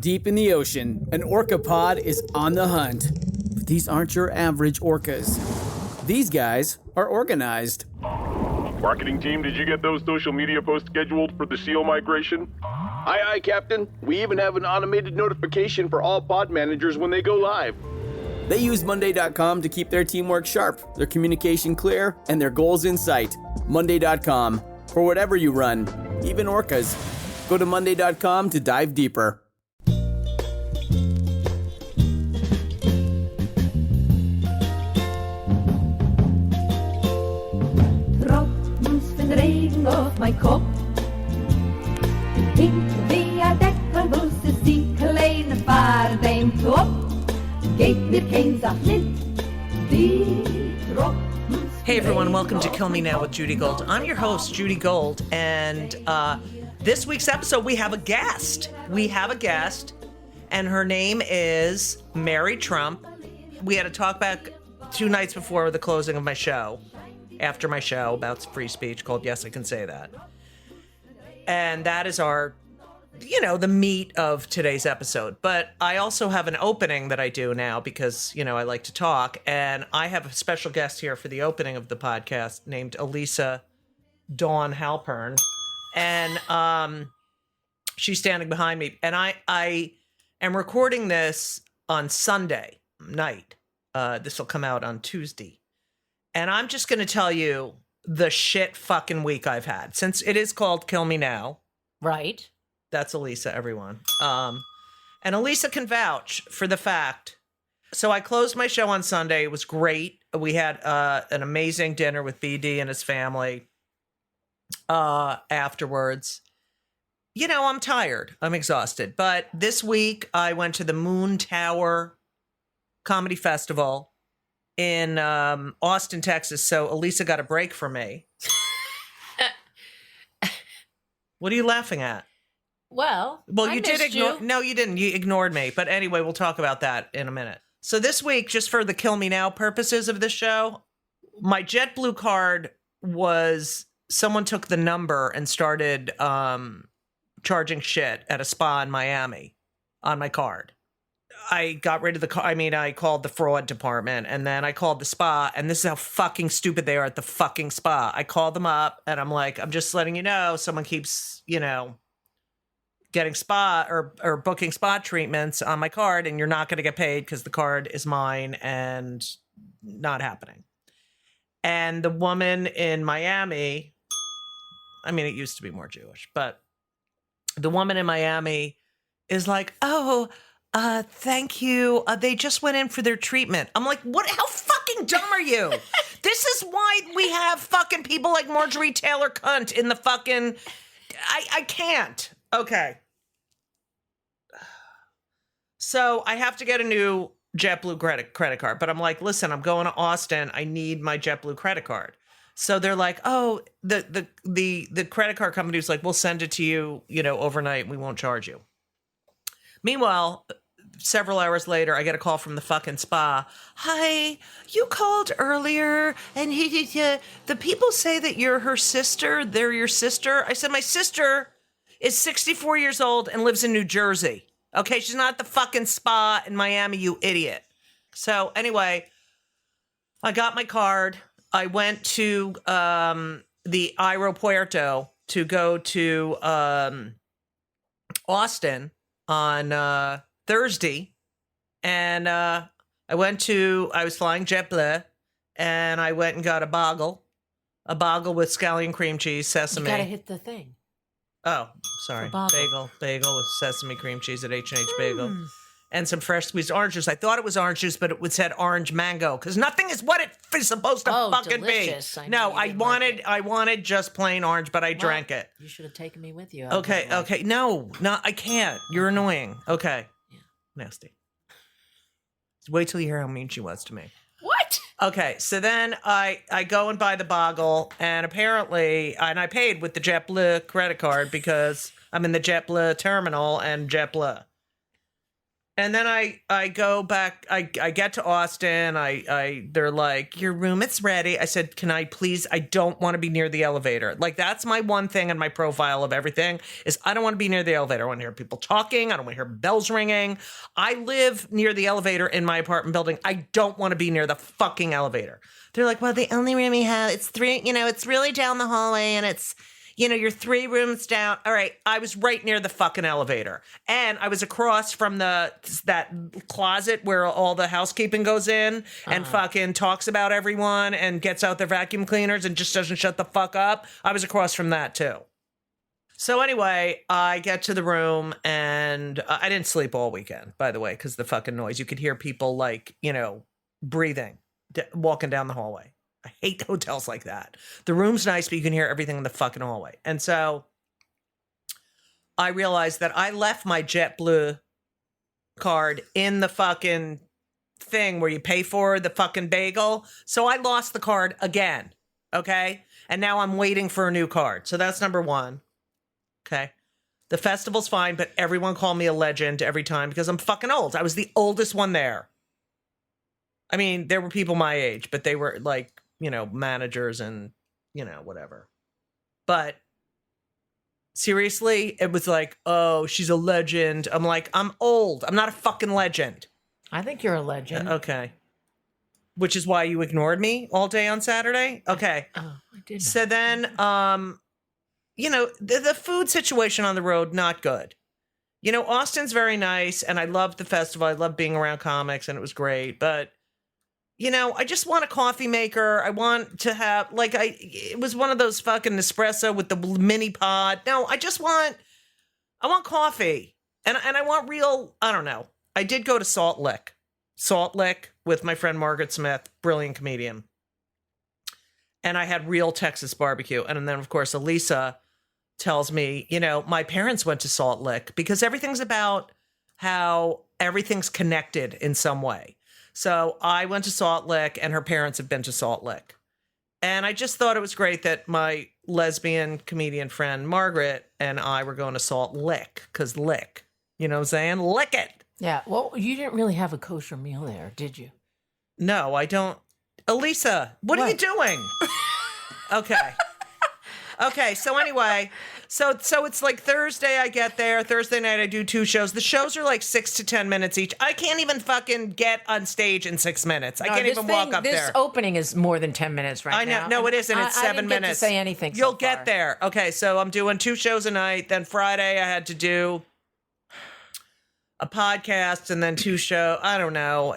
Deep in the ocean, an orca pod is on the hunt. But these aren't your average orcas. These guys are organized. Marketing team, did you get those social media posts scheduled for the SEAL migration? Aye, Captain. We even have an automated notification for all pod managers when they go live. They use Monday.com to keep their teamwork sharp, their communication clear, and their goals in sight. Monday.com. For whatever you run, even orcas. Go to Monday.com to dive deeper. Regen auf mein Kopf. Hinter via Deck muss es die kleine Fahrt im Top. Geht mir kein Sach nicht, die Tropfen. Hey everyone, welcome to Kill Me Now with Judy Gold. I'm your host, Judy Gold, and this week's episode we have a guest. And her name is Mary Trump. We had a talkback 2 nights before the closing of my show. After my show about free speech called Yes, I Can Say That. And that is our, the meat of today's episode. But I also have an opening that I do now because, I like to talk. And I have a special guest here for the opening of the podcast named Elysia Dawn Halpern. And she's standing behind me. And I am recording this on Sunday night. This will come out on Tuesday. And I'm just going to tell you the shit fucking week I've had. Since it is called Kill Me Now. Right. That's Elysia, everyone. And Elysia can vouch for the fact. So I closed my show on Sunday. It was great. We had an amazing dinner with BD and his family afterwards. I'm tired. I'm exhausted. But this week I went to the Moon Tower Comedy Festival in Austin, Texas, so Elysia got a break from me. What are you laughing at? Well, you did ignore. No, you didn't. You ignored me. But anyway, we'll talk about that in a minute. So this week, just for the Kill Me Now purposes of this show, my JetBlue card was someone took the number and started charging shit at a spa in Miami on my card. I got rid of the car. I called the fraud department and then I called the spa, and this is how fucking stupid they are at the fucking spa. I called them up and I'm like, I'm just letting you know, someone keeps, getting spa or booking spa treatments on my card, and you're not going to get paid because the card is mine and not happening. And the woman in Miami, it used to be more Jewish, but the woman in Miami is like, oh, thank you. They just went in for their treatment. I'm like, what? How fucking dumb are you? This is why we have fucking people like Marjorie Taylor Cunt in the fucking... I can't. Okay. So I have to get a new JetBlue credit card. But I'm like, listen, I'm going to Austin. I need my JetBlue credit card. So they're like, oh, the credit card company was like, we'll send it to you, overnight. We won't charge you. Meanwhile, several hours later, I get a call from the fucking spa. Hi, you called earlier, and the people say that you're her sister. They're your sister. I said, my sister is 64 years old and lives in New Jersey. Okay, she's not at the fucking spa in Miami, you idiot. So anyway, I got my card. I went to the Aeropuerto to go to Austin on Thursday, and I was flying JetBlue, and I went and got a bagel with scallion cream cheese, sesame. You gotta hit the thing. Oh, sorry. Bagel with sesame cream cheese at H&H Bagel. And some fresh squeezed orange juice. I thought it was orange juice, but it said orange mango, because nothing is what it is supposed to fucking delicious. be. I wanted just plain orange, but I drank it. You should have taken me with you. Okay. No, I can't. You're annoying. Okay. Yeah. Nasty. Wait till you hear how mean she was to me. What? Okay, so then I go and buy the boggle, and apparently, and I paid with the JetBlue credit card because I'm in the JetBlue terminal and JetBlue. And then I go back, I get to Austin, they're like, your room, it's ready. I said, can I please, I don't want to be near the elevator. Like, that's my one thing in my profile of everything is I don't want to be near the elevator. I want to hear people talking. I don't want to hear bells ringing. I live near the elevator in my apartment building. I don't want to be near the fucking elevator. They're like, well, the only room we have, it's 3, it's really down the hallway and it's, you're 3 rooms down. All right. I was right near the fucking elevator. And I was across from that closet where all the housekeeping goes in and fucking talks about everyone and gets out their vacuum cleaners and just doesn't shut the fuck up. I was across from that too. So anyway, I get to the room and I didn't sleep all weekend, by the way, because the fucking noise. You could hear people like, breathing, walking down the hallway. I hate hotels like that. The room's nice, but you can hear everything in the fucking hallway. And so I realized that I left my JetBlue card in the fucking thing where you pay for the fucking bagel. So I lost the card again. Okay. And now I'm waiting for a new card. So that's number 1. Okay. The festival's fine, but everyone called me a legend every time because I'm fucking old. I was the oldest one there. I mean, there were people my age, but they were like, managers and, whatever. But seriously, it was like, oh, she's a legend. I'm like, I'm old. I'm not a fucking legend. I think you're a legend. Okay. Which is why you ignored me all day on Saturday? Okay. Oh, I didn't. So then, the food situation on the road, not good. Austin's very nice, and I loved the festival. I loved being around comics, and it was great. But, I just want a coffee maker. I want to have, it was one of those fucking espresso with the mini pod. No, I want coffee. And I want real, I don't know. I did go to Salt Lick with my friend Margaret Smith, brilliant comedian. And I had real Texas barbecue. And then, of course, Elysia tells me, my parents went to Salt Lick because everything's about how everything's connected in some way. So I went to Salt Lick and her parents have been to Salt Lick. And I just thought it was great that my lesbian comedian friend Margaret and I were going to Salt Lick because lick, you know what I'm saying? Lick it. Yeah. Well, you didn't really have a kosher meal there, did you? No, I don't. Elysia, what are you doing? Okay. Okay, so anyway, so it's like Thursday I get there. Thursday night I do 2 shows. The shows are like 6 to 10 minutes each. I can't even fucking get on stage in 6 minutes. I can't even walk up there. This opening is more than 10 minutes right now. I know. No, it isn't. It's 7 minutes. I didn't get to say anything You'll so get far. there. Okay, so I'm doing 2 shows a night. Then Friday I had to do a podcast and then 2 shows. I don't know.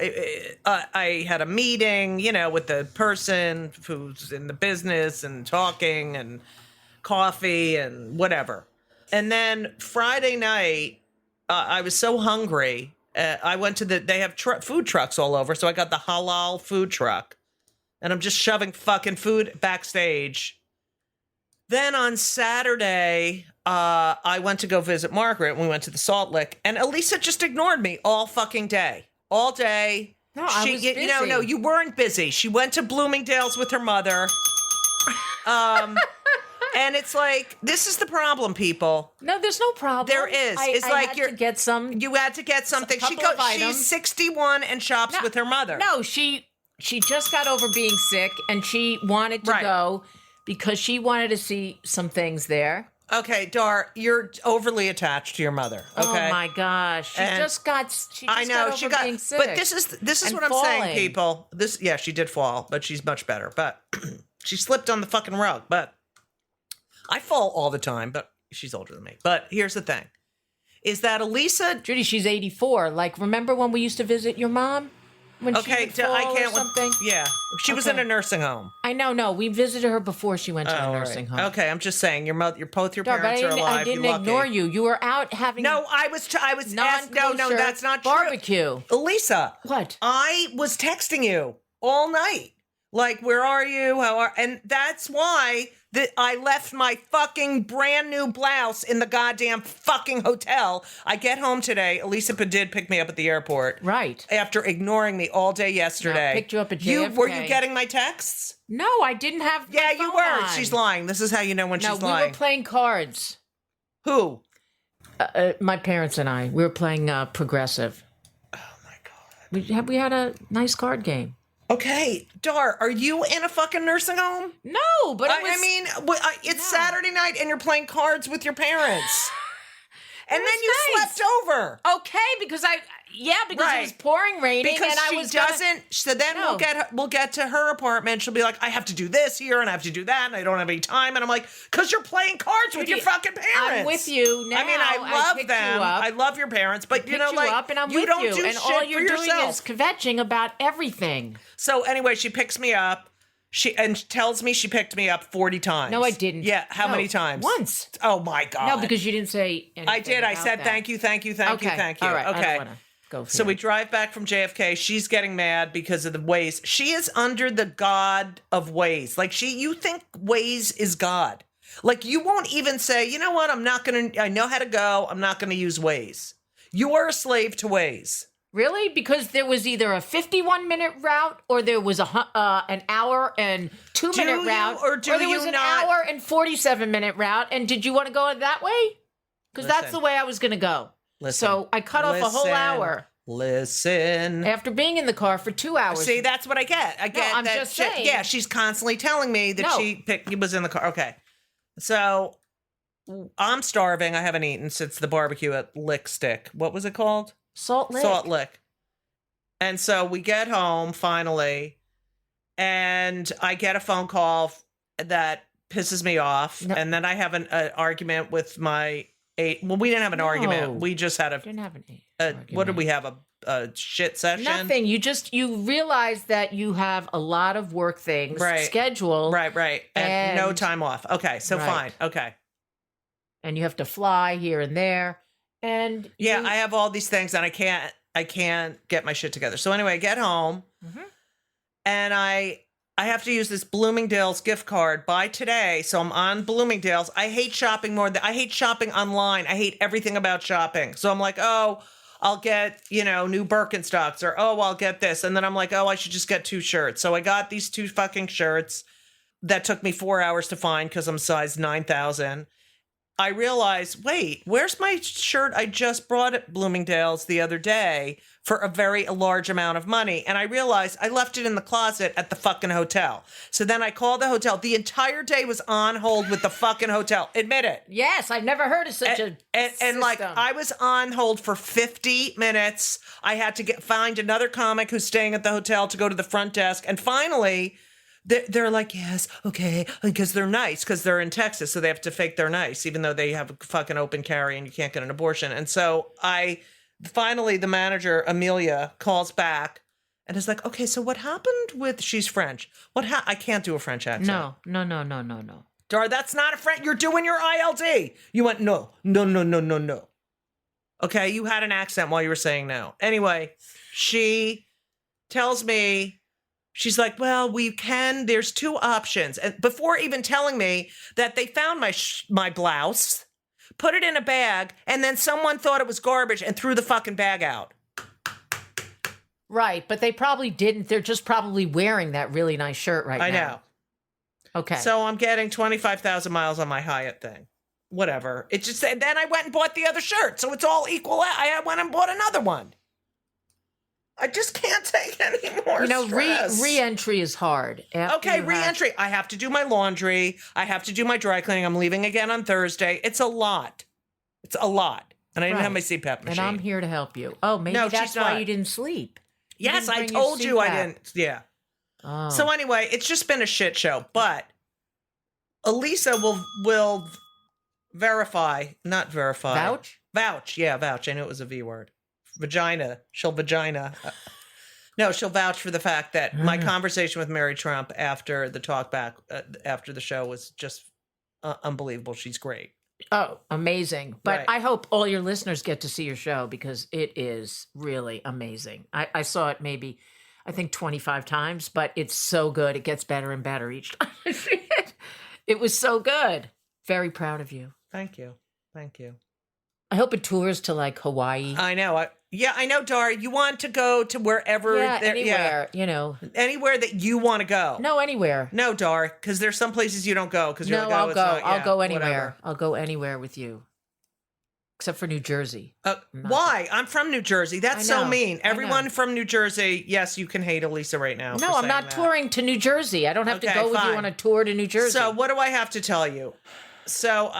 I had a meeting, with the person who's in the business and talking and coffee and whatever. And then Friday night, I was so hungry. I went to they have food trucks all over. So I got the halal food truck and I'm just shoving fucking food backstage. Then on Saturday, I went to go visit Margaret and we went to the Salt Lick and Elysia just ignored me all fucking day. All day. No, I was busy. No, you weren't busy. She went to Bloomingdale's with her mother. And it's like, this is the problem, people. No, there's no problem. There is. It's I like had to get some. You had to get something. She's 61 and shops with her mother. No, she just got over being sick and she wanted to go because she wanted to see some things there. Okay, Dar, you're overly attached to your mother. Okay. Oh my gosh, she just got over being sick. But this is what I'm saying, people. She did fall, but she's much better. But she slipped on the fucking rug. But I fall all the time, but she's older than me. But here's the thing, is that Elysia... Judy, she's 84. Like, remember when we used to visit your mom? When she would fall or something? Yeah. She was in a nursing home. I know, no. We visited her before she went to the nursing home. Okay, I'm just saying, both your parents are alive. I didn't ignore you. You were out having... No, I was no, that's not true. Barbecue. Elysia. What? I was texting you all night. Like, where are you? And that's why I left my fucking brand new blouse in the goddamn fucking hotel. I get home today. Elysia did pick me up at the airport. Right. After ignoring me all day yesterday. No, picked you up at JFK. Were you getting my texts? No, I didn't have my phone you were. on. She's lying. This is how you know when she's lying. No, we were playing cards. Who? My parents and I. We were playing Progressive. We had a nice card game. Okay, Dar, are you in a fucking nursing home? No, but It's Saturday night and you're playing cards with your parents. And then was you nice. slept over. Okay, because it was pouring raining, Because and I she was doesn't. So then No. we'll get to her apartment. She'll be like, I have to do this here and I have to do that, and I don't have any time. And I'm like, because you're playing cards with your fucking parents. I'm with you now. I mean, I love picked them. You up. I love your parents, but you know, you like up, and I'm you with don't you, do and shit all you're for doing yourself. is kvetching about everything. So anyway, she picks me up. She tells me she picked me up 40 times. No, I didn't. Yeah, how No, many times? Once. Oh my god. No, because you didn't say anything. I did. I about said that. thank you, thank you, thank you, Okay. thank you. All right. I Okay. don't wanna go for So it. we drive back from JFK. She's getting mad because of the Waze. She is under the god of Waze. Like you think Waze is God. Like you won't even say, you know what? I know how to go. I'm not going to use Waze. You are a slave to Waze. Really? Because there was either a 51-minute route or there was an hour and 2-minute route, or do there was you an not- hour and 47-minute route. And did you want to go that way? Because that's the way I was going to go. Listen, So I cut off a whole hour Listen. after being in the car for 2 hours. See, that's what I get. I get I'm that. just saying. Yeah, she's constantly telling me that No. she was in the car. Okay, so I'm starving. I haven't eaten since the barbecue at Lick Stick. What was it called? Salt Lick. Salt Lick. And so we get home finally, and I get a phone call that pisses me off, No. and then I have an argument with my Well, we didn't have an argument. We just had Didn't have an what did we have? A shit session? Nothing. You realize that you have a lot of work things scheduled. Right. And no time off. Okay, so fine. Okay. And you have to fly here and there. And yeah, I have all these things and I can't get my shit together. So anyway, I get home and I have to use this Bloomingdale's gift card by today. So I'm on Bloomingdale's. I hate shopping I hate shopping online. I hate everything about shopping. So I'm like, oh, I'll get, new Birkenstocks, or, oh, I'll get this. And then I'm like, oh, I should just get 2 shirts. So I got these 2 fucking shirts that took me 4 hours to find because I'm size 9,000. I realized, wait, where's my shirt I just brought at Bloomingdale's the other day for a very large amount of money? And I realized I left it in the closet at the fucking hotel. So then I called the hotel. The entire day was on hold with the fucking hotel. Admit it. Yes, I've never heard of such a and like I was on hold for 50 minutes. I had to find another comic who's staying at the hotel to go to the front desk. And finally, they're like, yes, okay, because they're nice, because they're in Texas, so they have to fake they're nice, even though they have a fucking open carry and you can't get an abortion. And so finally, the manager, Amelia, calls back and is like, okay, so what happened with, she's French. I can't do a French accent. No. Dar, that's not a French, you're doing your ILD. You went, no. Okay, you had an accent while you were saying no. Anyway, she tells me, she's like, well, there's 2 options. And before even telling me that they found my blouse, put it in a bag, and then someone thought it was garbage and threw the fucking bag out. Right, but they probably didn't. They're just probably wearing that really nice shirt right now. I know. Okay. So I'm getting 25,000 miles on my Hyatt thing. Whatever. It just said, then I went and bought the other shirt. So it's all equal. I went and bought another one. I just can't take any more stress. Re-entry is hard. Okay, re-entry. I have to do my laundry. I have to do my dry cleaning. I'm leaving again on Thursday. It's a lot. And I didn't have my CPAP machine. And I'm here to help you. Oh, maybe No, that's she's why not. you didn't sleep. Yes, I didn't bring your told you I CPAP. didn't. Yeah. Oh. So anyway, it's just been a shit show. But Elysia will verify, not verify. Vouch? Vouch. Yeah, vouch. I knew it was a V word. Vagina. She'll vagina. No, she'll vouch for the fact that my conversation with Mary Trump after the talkback, after the show was just unbelievable. She's great. Oh, amazing. But Right. I hope all your listeners get to see your show because it is really amazing. I saw it maybe, I think 25 times, but it's so good. It gets better and better each time I see it. It was so good. Very proud of you. Thank you. I hope it tours to like Hawaii. I know. I know, Dar. You want to go to wherever. Anywhere, Anywhere that you want to go. No, anywhere. No, Dar, because there's some places you don't go. Because No, you're like, I'll go. I'll go anywhere. whatever. I'll go anywhere with you. Except for New Jersey. Why? I'm from New Jersey. That's so know. mean. I Everyone know. from New Jersey, yes, you can hate Elysia right now. No, I'm not touring to New Jersey. I don't have to Okay, go with you fine. on a tour to New Jersey. So what do I have to tell you? So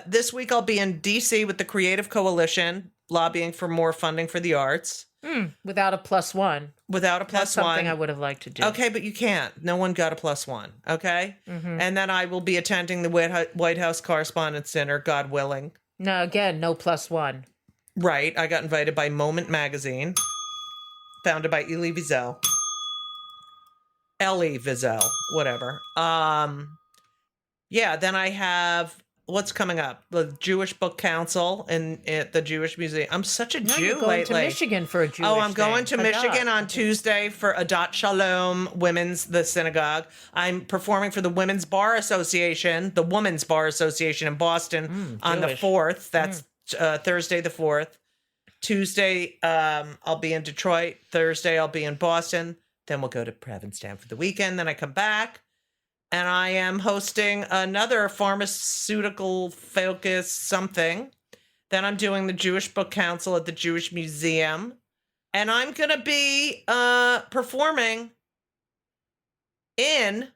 this week I'll be in D.C. with the Creative Coalition, lobbying for more funding for the arts. Without a +1. Without a That's +1. something I would have liked to do. Okay, but you can't. No one got a +1. Okay? And then I will be attending the White House Correspondents' Dinner, God willing. No, again, no +1. Right. I got invited by Moment Magazine, founded by Elie Wiesel. Elie Wiesel, whatever. Yeah, then I have, what's coming up? The Jewish Book Council at the Jewish Museum. I'm such a No, Jew you're going lately. to Michigan for a Jewish Oh, I'm going to thing. Michigan on Tuesday for Adat Shalom the synagogue. I'm performing for the Women's Bar Association, the Women's Bar Association in Boston on the Jewish. 4th. That's Thursday the 4th. Tuesday, I'll be in Detroit. Thursday, I'll be in Boston. Then we'll go to Provincetown for the weekend. Then I come back. And I am hosting another pharmaceutical focus something. Then I'm doing the Jewish Book Council at the Jewish Museum. And I'm going to be performing in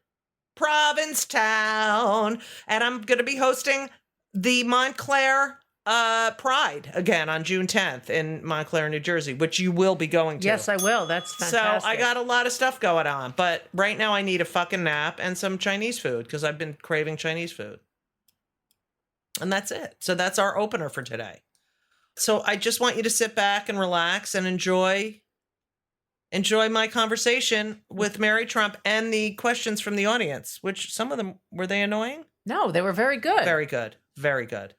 Provincetown. And I'm going to be hosting the Montclair Pride again on June 10th in Montclair, New Jersey, which you will be going to. Yes, I will. That's fantastic. So I got a lot of stuff going on, but right now I need a fucking nap and some Chinese food because I've been craving Chinese food. And that's it. So that's our opener for today. So I just want you to sit back and relax and enjoy my conversation with Mary Trump and the questions from the audience, which some of them, were they annoying? No, they were very good. Very good. Very good.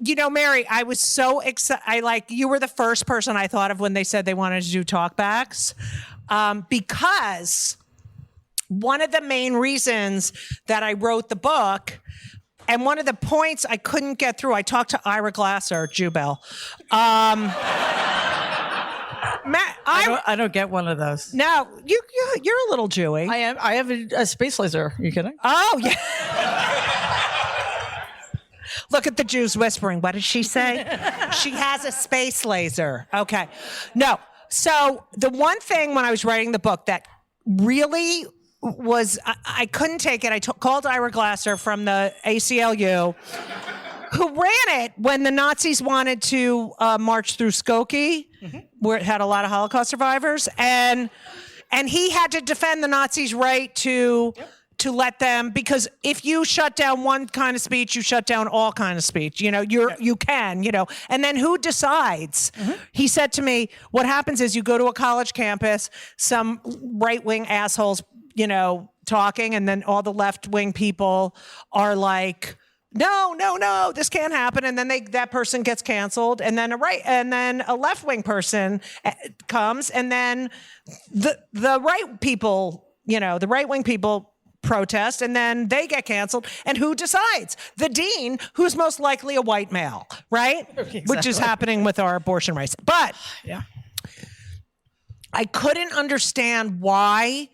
You know, Mary, I was so excited. You were the first person I thought of when they said they wanted to do talkbacks, because one of the main reasons that I wrote the book, and one of the points I couldn't get through, I talked to Ira Glasser, Jubel. I don't get one of those. No, you're a little Jewy. I am. I have a space laser. Are you kidding? Oh, yeah. Look at the Jews whispering. What did she say? She has a space laser. Okay. No. So the one thing when I was writing the book that really was, I couldn't take it. I called Ira Glasser from the ACLU, who ran it when the Nazis wanted to march through Skokie, where it had a lot of Holocaust survivors. And he had to defend the Nazis' right to let them, because if you shut down one kind of speech, you shut down all kind of speech. You know, you can, and then who decides? He said to me, what happens is you go to a college campus, some right-wing assholes, talking, and then all the left-wing people are like, no, this can't happen. And then that person gets canceled. And then a left-wing person comes, and then the right people, the right-wing people protest, and then they get canceled. And who decides? The dean, who's most likely a white male, right? Exactly. Which is happening with our abortion rights. But Yeah. I couldn't understand why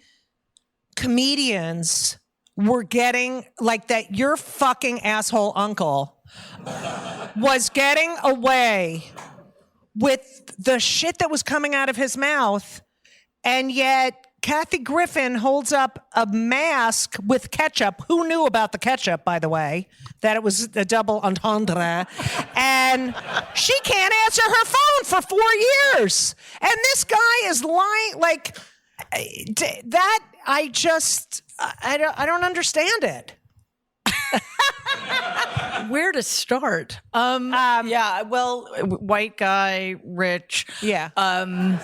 comedians were getting, like, that your fucking asshole uncle was getting away with the shit that was coming out of his mouth, and yet Kathy Griffin holds up a mask with ketchup. Who knew about the ketchup, by the way? That it was a double entendre. And she can't answer her phone for 4 years. And this guy is lying. Like, that, I don't understand it. Where to start? Yeah. Well, white guy, rich. Yeah.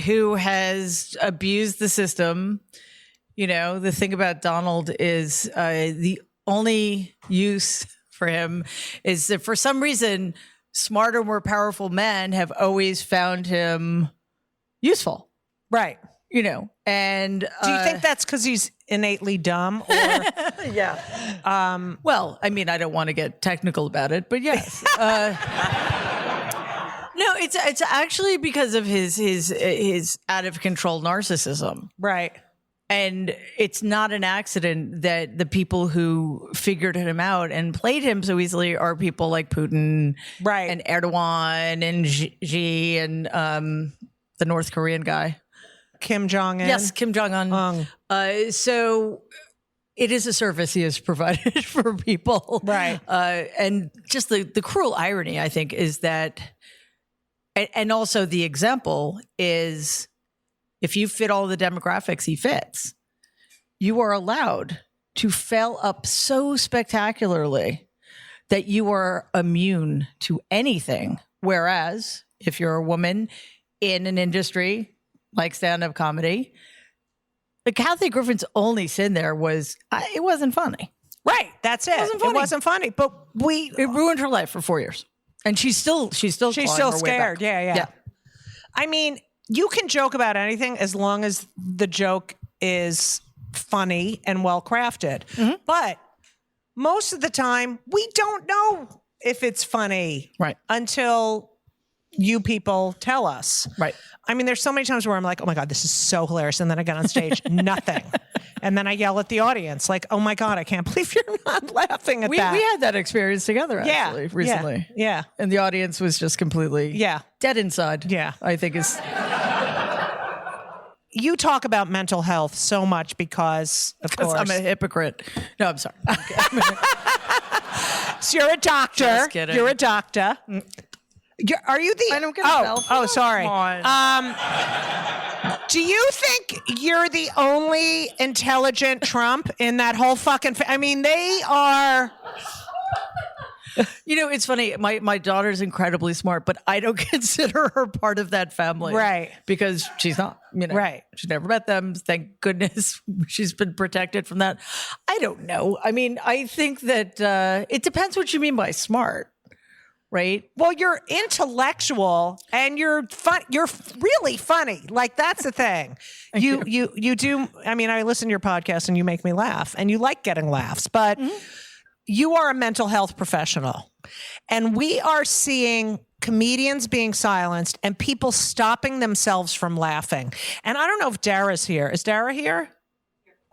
Who has abused the system. The thing about Donald is the only use for him is that for some reason, smarter, more powerful men have always found him useful. Right. And Do you think that's because he's innately dumb? Or yeah. Well, I mean, I don't want to get technical about it, but yes. No, it's actually because of his out of control narcissism. right. And it's not an accident that the people who figured him out and played him so easily are people like Putin, Right. and Erdogan and Xi and the North Korean guy. Kim Jong-un. Yes, Kim Jong-un. So it is a service he has provided for people. Right. And just the cruel irony, I think, is that, and also the example is, if you fit all the demographics he fits, you are allowed to fail up so spectacularly that you are immune to anything. Whereas if you're a woman in an industry like stand-up comedy, the Kathy Griffin's only sin there was it wasn't funny. Right. That's it. It wasn't funny. But It ruined her life for 4 years, and she's still clawing her way scared. back. Yeah. I mean, you can joke about anything as long as the joke is funny and well crafted. Mm-hmm. But most of the time, we don't know if it's funny, Right. until you people tell us. Right. I mean, there's so many times where I'm like, oh my God, this is so hilarious. And then I get on stage, nothing. And then I yell at the audience like, oh my God, I can't believe you're not laughing at We that. had that experience together, actually, recently. Yeah. And the audience was just completely dead inside. Yeah. I think is. You talk about mental health so much because, of course, I'm a hypocrite. No, I'm sorry. So you're a doctor. Just kidding. You're a doctor. Are you the? I don't get a Oh, sorry. Come on. Do you think you're the only intelligent Trump in that whole fucking? I mean, they are. You know, it's funny. My daughter's incredibly smart, but I don't consider her part of that family. Right. Because she's not, Right. She's never met them. Thank goodness she's been protected from that. I don't know. I mean, I think that it depends what you mean by smart, right? Well, you're intellectual and you're fun. You're really funny. Like, that's the thing. You do. I mean, I listen to your podcast and you make me laugh, and you like getting laughs, but. Mm-hmm. You are a mental health professional, and we are seeing comedians being silenced and people stopping themselves from laughing. And I don't know if Dara's here. Is Dara here?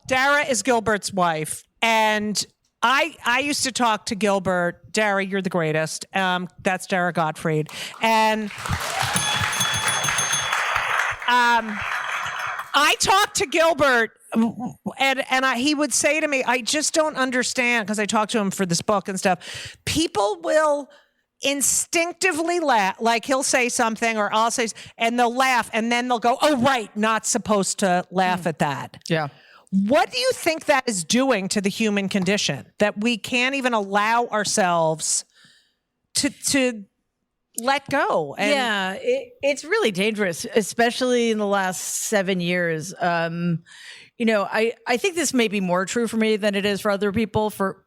Dara is Gilbert's wife. And I used to talk to Gilbert. Dara, you're the greatest. That's Dara Gottfried. And I talked to Gilbert, and he would say to me, I just don't understand, because I talked to him for this book and stuff. People will instinctively laugh, like he'll say something or I'll say, and they'll laugh, and then they'll go, oh, right, not supposed to laugh at that. Yeah. What do you think that is doing to the human condition, that we can't even allow ourselves to let go? And it's really dangerous, especially in the last 7 years. I think this may be more true for me than it is for other people for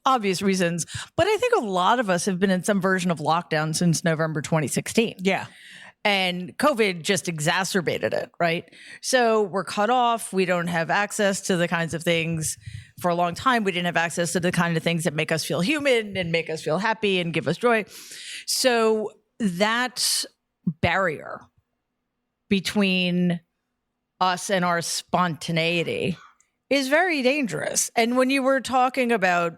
obvious reasons. But I think a lot of us have been in some version of lockdown since November 2016. Yeah. And COVID just exacerbated it, right? So we're cut off. We don't have access to the kinds of things. For a long time, we didn't have access to the kind of things that make us feel human and make us feel happy and give us joy. So that barrier between us and our spontaneity is very dangerous. And when you were talking about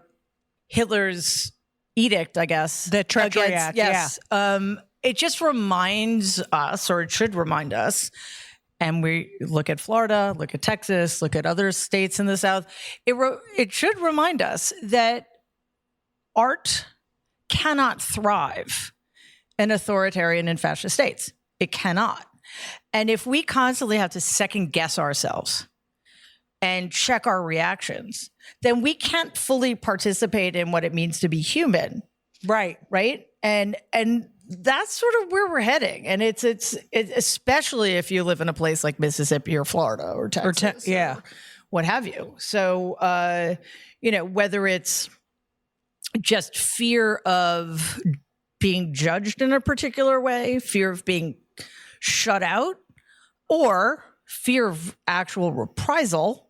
Hitler's edict, I guess. The Treachery Act, yes. It just reminds us, or it should remind us, and we look at Florida, look at Texas, look at other states in the South, it should remind us that art cannot thrive in authoritarian and fascist states. It cannot. And if we constantly have to second guess ourselves and check our reactions, then we can't fully participate in what it means to be human. Right. Right. And that's sort of where we're heading. And it's especially if you live in a place like Mississippi or Florida or Texas, or what have you. So, whether it's just fear of being judged in a particular way, fear of being shut out, or fear of actual reprisal.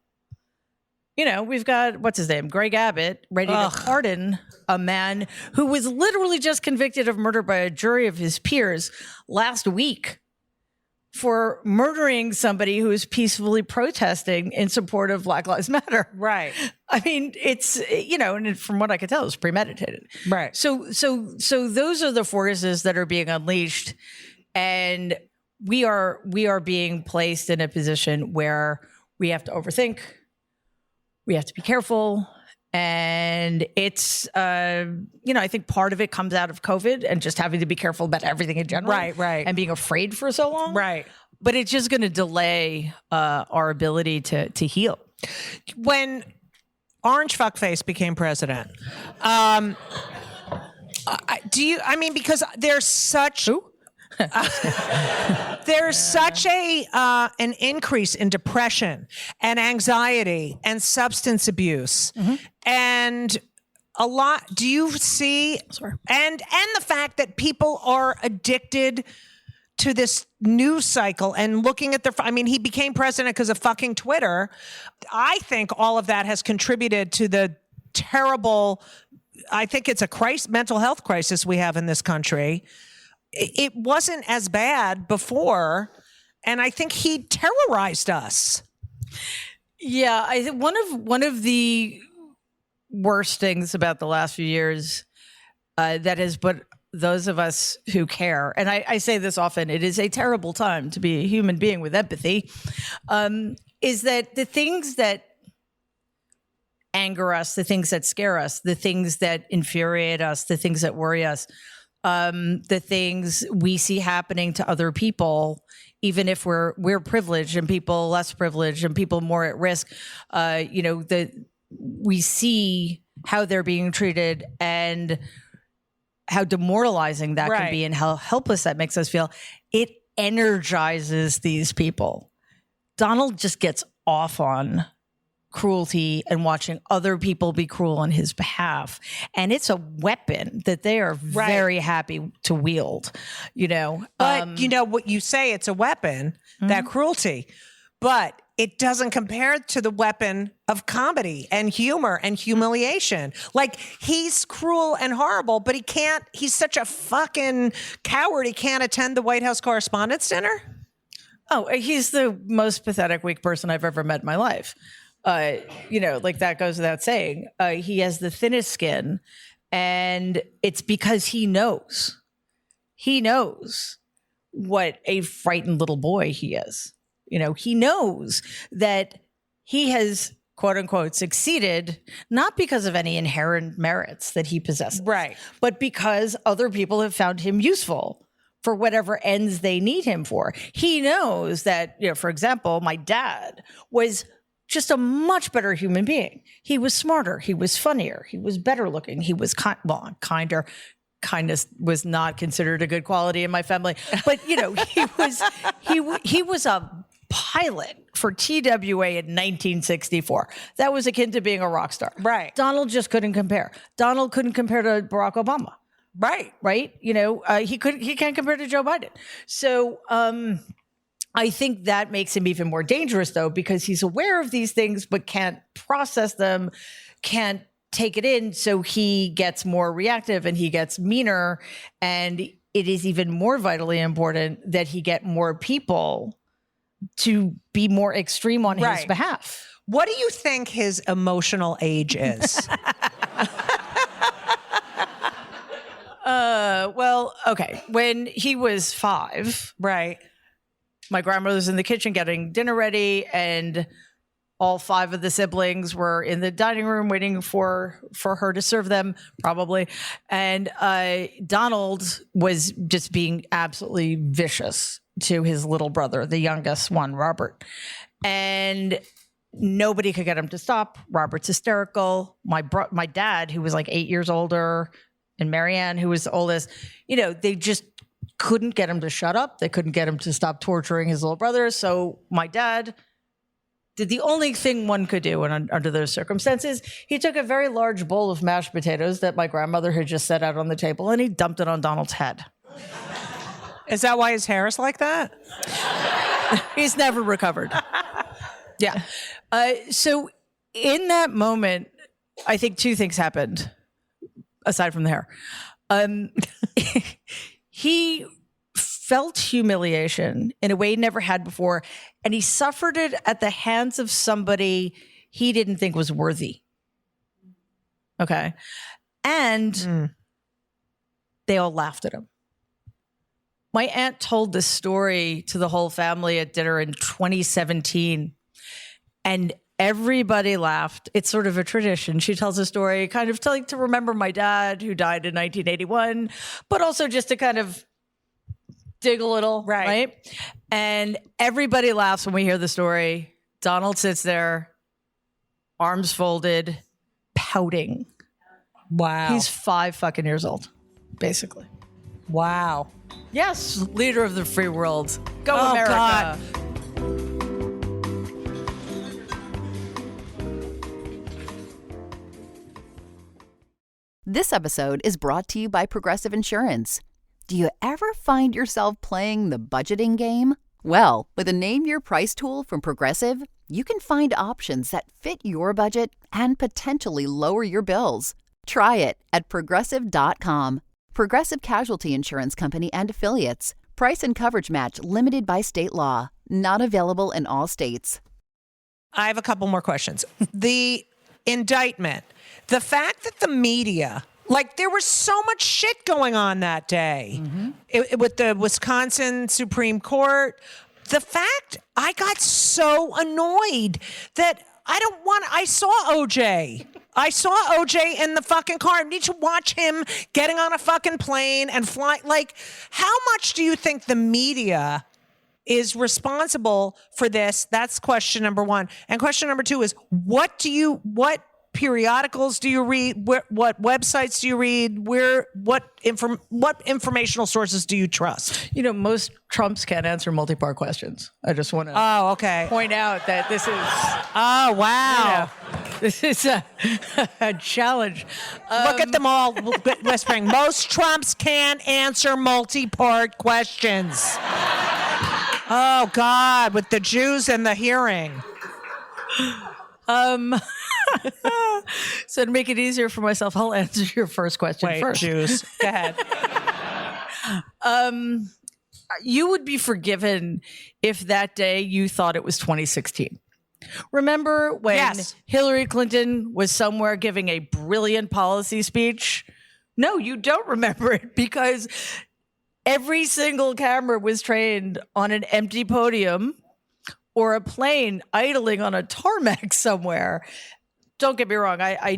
We've got, what's his name? Greg Abbott, ready to pardon a man who was literally just convicted of murder by a jury of his peers last week for murdering somebody who is peacefully protesting in support of Black Lives Matter. Right. I mean, it's, and from what I could tell, it's premeditated. Right. So those are the forces that are being unleashed, and we are being placed in a position where we have to overthink, we have to be careful, and it's I think part of it comes out of COVID and just having to be careful about everything in general, right, and being afraid for so long, right. But it's just going to delay our ability to heal. When Orange Fuckface became president, because there's such there's such an increase in depression and anxiety and substance abuse, and a lot. Do you see? And the fact that people are addicted to this news cycle and looking at he became president because of fucking Twitter. I think all of that has contributed to the terrible, I think it's a mental health crisis we have in this country. It wasn't as bad before, and I think he terrorized us. Yeah, I think one of the worst things about the last few years that has put those of us who care, and I say this often, it is a terrible time to be a human being with empathy, is that the things that anger us, the things that scare us, the things that infuriate us, the things that worry us, the things we see happening to other people, even if we're privileged and people less privileged and people more at risk, we see how they're being treated and how demoralizing that can be and how helpless that makes us feel. It energizes these people. Donald just gets off on cruelty and watching other people be cruel on his behalf. And it's a weapon that they are very happy to wield, But what you say, it's a weapon, that cruelty, but it doesn't compare to the weapon of comedy and humor and humiliation. Like, he's cruel and horrible, but he's such a fucking coward. He can't attend the White House Correspondents' Dinner. Oh, he's the most pathetic, weak person I've ever met in my life. That goes without saying. He has the thinnest skin, and it's because he knows what a frightened little boy he is. He knows that he has, quote unquote, succeeded, not because of any inherent merits that he possesses, right, but because other people have found him useful for whatever ends they need him for. He knows that, for example, my dad was just a much better human being. He was smarter. He was funnier. He was better looking. He was kinder. Kindness was not considered a good quality in my family, but he was a pilot for TWA in 1964. That was akin to being a rock star. Right. Donald just couldn't compare. Donald couldn't compare to Barack Obama. Right. He can't compare to Joe Biden. So, I think that makes him even more dangerous, though, because he's aware of these things, but can't process them, can't take it in. So he gets more reactive and he gets meaner. And it is even more vitally important that he get more people to be more extreme on his behalf. What do you think his emotional age is? Well, okay. When he was 5, my grandmother's in the kitchen getting dinner ready, and all 5 of the siblings were in the dining room waiting for her to serve them, probably. And Donald was just being absolutely vicious to his little brother, the youngest one, Robert. And nobody could get him to stop. Robert's hysterical. My dad, who was like 8 years older, and Marianne, who was the oldest, they just couldn't get him to shut up. They couldn't get him to stop torturing his little brother. So my dad did the only thing one could do under those circumstances. He took a very large bowl of mashed potatoes that my grandmother had just set out on the table, and he dumped it on Donald's head. Is that why his hair is like that? He's never recovered. Yeah. So in that moment, I think 2 things happened, aside from the hair. He felt humiliation in a way he never had before, and he suffered it at the hands of somebody he didn't think was worthy. Okay. And they all laughed at him. My aunt told this story to the whole family at dinner in 2017, and everybody laughed. It's sort of a tradition. She tells a story kind of to remember my dad who died in 1981, but also just to kind of dig a little, right? And everybody laughs when we hear the story. Donald sits there, arms folded, pouting. Wow. He's 5 fucking years old, basically. Wow. Yes, leader of the free world. Go Oh, America. God. This episode is brought to you by Progressive Insurance. Do you ever find yourself playing the budgeting game? Well, with a Name Your Price tool from Progressive, you can find options that fit your budget and potentially lower your bills. Try it at Progressive.com. Progressive Casualty Insurance Company and Affiliates. Price and coverage match limited by state law. Not available in all states. I have a couple more questions. The indictment, the fact that the media, like there was so much shit going on that day with the Wisconsin Supreme Court. The fact I got so annoyed that I saw OJ. I saw OJ in the fucking car. I need to watch him getting on a fucking plane and flying. Like, how much do you think the media is responsible for this? That's question number one. And question number two is, what periodicals do you read? What websites do you read? What informational sources do you trust? You know, most Trumps can't answer multi-part questions. I just want to point out that this is wow. This is a challenge. Look at them all whispering. Most Trumps can't answer multi-part questions. Oh God, with the Jews and the hearing. So to make it easier for myself, I'll answer your first question first. Jews. Go ahead. You would be forgiven if that day you thought it was 2016. Remember when Hillary Clinton was somewhere giving a brilliant policy speech? No, you don't remember it because every single camera was trained on an empty podium or a plane idling on a tarmac somewhere. Don't get me wrong. I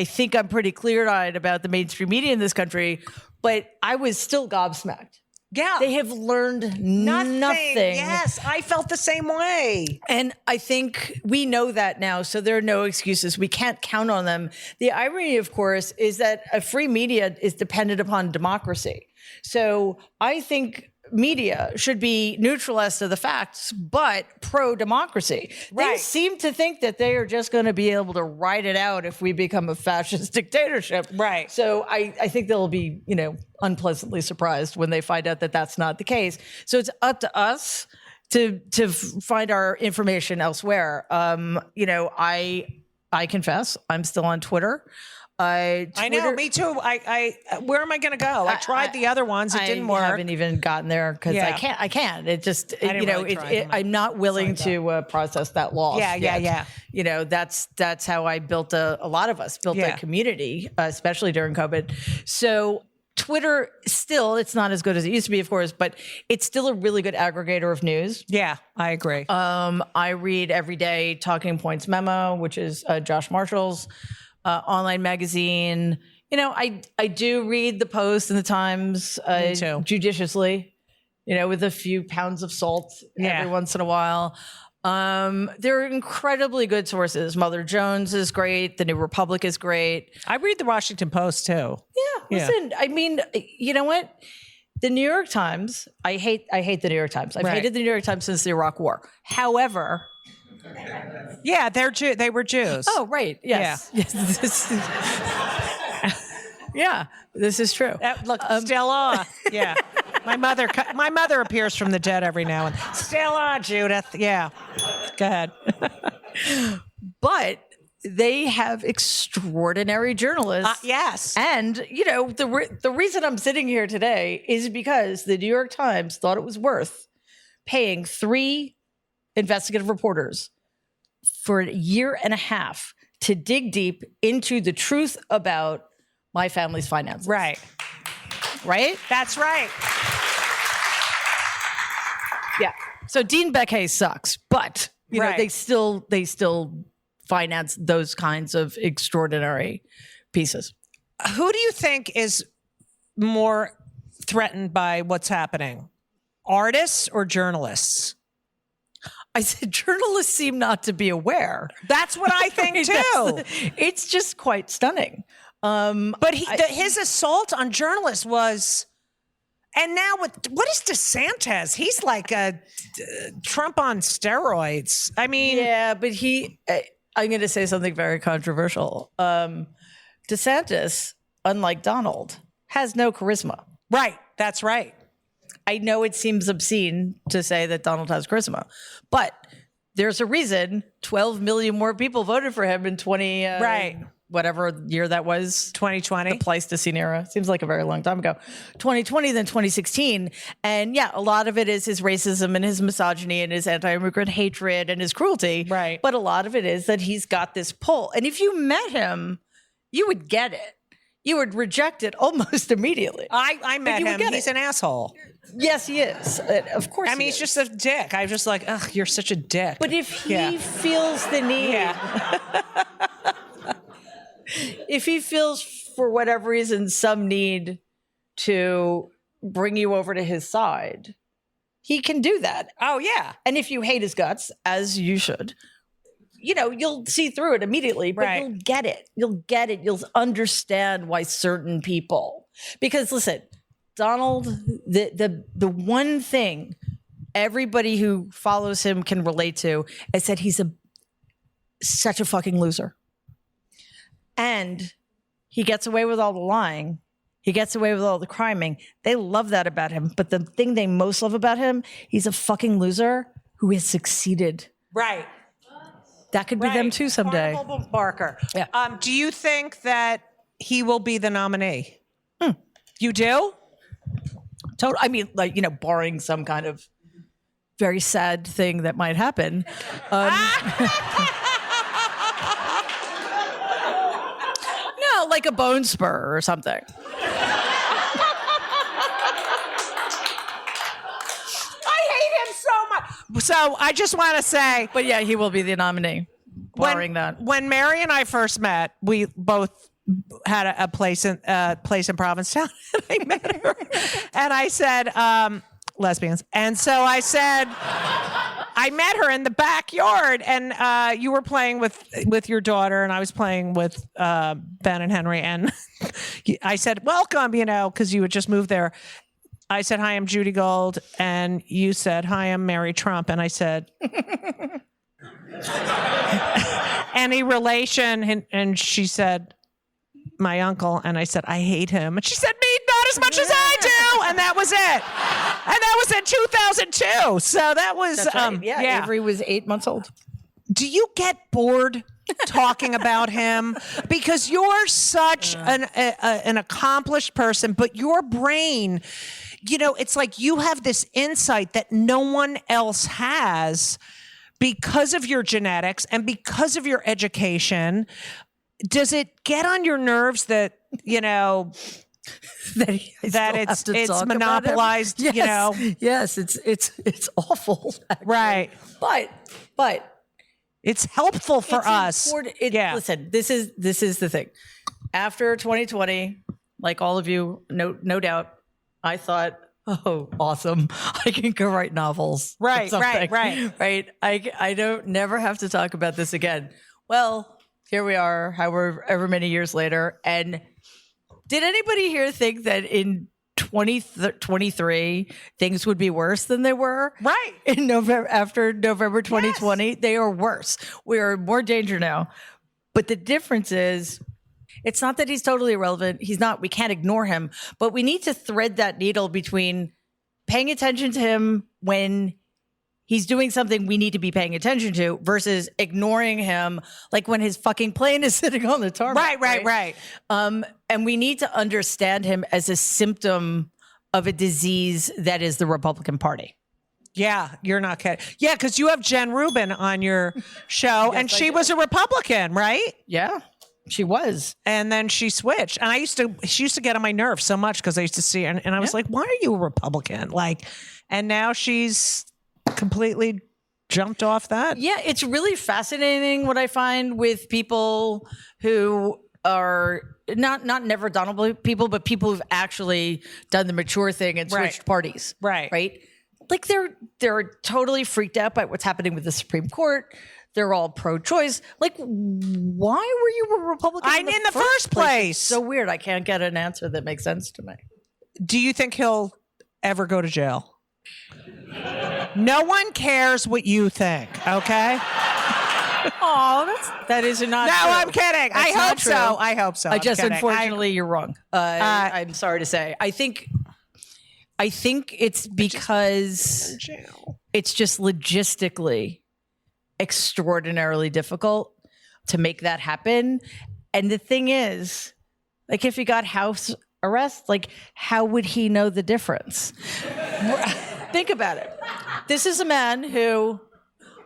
think I'm pretty clear-eyed about the mainstream media in this country, but I was still gobsmacked. Yeah. They have learned nothing. Yes, I felt the same way. And I think we know that now, so there are no excuses. We can't count on them. The irony, of course, is that a free media is dependent upon democracy. So I think media should be neutral as to the facts, but pro-democracy. They seem to think that they are just going to be able to ride it out if we become a fascist dictatorship. Right. So I think they'll be, unpleasantly surprised when they find out that that's not the case. So it's up to us to find our information elsewhere. I confess, I'm still on Twitter. I know, me too. Where am I going to go? I tried the other ones. It didn't work. I haven't even gotten there because I can't. It just, I'm not willing to process that loss. Yeah. That's how I built a lot of us built a community, especially during COVID. So Twitter still, it's not as good as it used to be, of course, but it's still a really good aggregator of news. Yeah, I agree. I read every day Talking Points Memo, which is Josh Marshall's online magazine. I do read the Post and the Times judiciously, with a few pounds of salt every once in a while. They're incredibly good sources. Mother Jones is great. The New Republic is great. I read the Washington Post too. Yeah. Listen, I mean, you know what? The New York Times, I hate the New York Times. I've hated the New York Times since the Iraq War. However, yeah, they were Jews. Oh, right. Yes. Yeah. Yeah, this is true. Look, Stella. Yeah. My mother appears from the dead every now and then. Stella, Judith. Yeah. Go ahead. But they have extraordinary journalists. Yes. And, the reason I'm sitting here today is because the New York Times thought it was worth paying 3 investigative reporters for a year and a half to dig deep into the truth about my family's finances. Right. Right? That's right. Yeah. So Dean Beckhay sucks, but Right. they still finance those kinds of extraordinary pieces. Who do you think is more threatened by what's happening? Artists or journalists? I said journalists seem not to be aware. That's what I think too. It's just quite stunning. But his assault on journalists was, and now what is DeSantis? He's like a Trump on steroids. I mean, yeah, but I'm going to say something very controversial. DeSantis, unlike Donald, has no charisma. Right. That's right. I know it seems obscene to say that Donald has charisma, but there's a reason 12 million more people voted for him in whatever year that was. 2020. The Pleistocene era. Seems like a very long time ago. 2020, then 2016. And yeah, a lot of it is his racism and his misogyny and his anti-immigrant hatred and his cruelty. Right. But a lot of it is that he's got this pull. And if you met him, you would get it. You would reject it almost immediately. I met him. He's an asshole. Yes, he is. Of course. I mean, he's just a dick. I was just like, ugh, you're such a dick. But if he feels the need, if he feels for whatever reason some need to bring you over to his side, he can do that. Oh, yeah. And if you hate his guts, as you should, you'll see through it immediately, but Right. you'll get it. You'll get it. You'll understand why certain people, because listen, Donald, the one thing everybody who follows him can relate to is that he's such a fucking loser. And he gets away with all the lying. He gets away with all the criming. They love that about him. But the thing they most love about him, he's a fucking loser who has succeeded. Right. That could be them too someday. Carnival Barker. Yeah. Do you think that he will be the nominee? You do? Total. I mean, barring some kind of very sad thing that might happen. No, like a bone spur or something. So I just want to say, But yeah, he will be the nominee, barring that. When Mary and I first met, we both had a place in Provincetown, and I met her, and I said, lesbians, and so I said, I met her in the backyard, and you were playing with your daughter, and I was playing with Ben and Henry, and I said, welcome, because you had just moved there. I said, hi, I'm Judy Gold. And you said, hi, I'm Mary Trump. And I said, any relation? And she said, my uncle. And I said, I hate him. And she said, me, not as much as I do. And that was it. And that was in 2002. So that was, That's right. Yeah, Avery was 8 months old. Do you get bored talking about him? Because you're such an accomplished person, but your brain, it's like you have this insight that no one else has because of your genetics and because of your education. Does it get on your nerves that, that it's monopolized, Yes. Yes, it's awful. Actually. Right. But it's helpful for us. Important. Listen, this is the thing. After 2020, like all of you, no doubt, I thought, oh, awesome! I can go write novels. Right. I don't never have to talk about this again. Well, here we are, however many years later, and did anybody here think that in 2023 things would be worse than they were? Right. In November, after November 2020, yes. They are worse. We are in more danger now. But the difference is, it's not that he's totally irrelevant. He's not. We can't ignore him. But we need to thread that needle between paying attention to him when he's doing something we need to be paying attention to versus ignoring him, like when his fucking plane is sitting on the tarmac. Right. And we need to understand him as a symptom of a disease that is the Republican Party. Yeah, you're not kidding. Yeah, because you have Jen Rubin on your show, and she was a Republican, right? Yeah, she was. And then she switched. And she used to get on my nerves so much because I used to see her, and I was like, why are you a Republican? Like, and now she's completely jumped off that. Yeah, it's really fascinating what I find with people who are not never Donald people, but people who've actually done the mature thing and switched parties. Right. Like they're totally freaked out by what's happening with the Supreme Court. They're all pro-choice. Like, why were you a Republican in the first place? It's so weird. I can't get an answer that makes sense to me. Do you think he'll ever go to jail? No one cares what you think, okay? Oh, that is not No, true. I'm kidding. I hope so. Unfortunately, you're wrong. I'm sorry to say. I think it's because it's just logistically extraordinarily difficult to make that happen. And the thing is, like, if he got house arrest, like, how would he know the difference? Think about it. This is a man who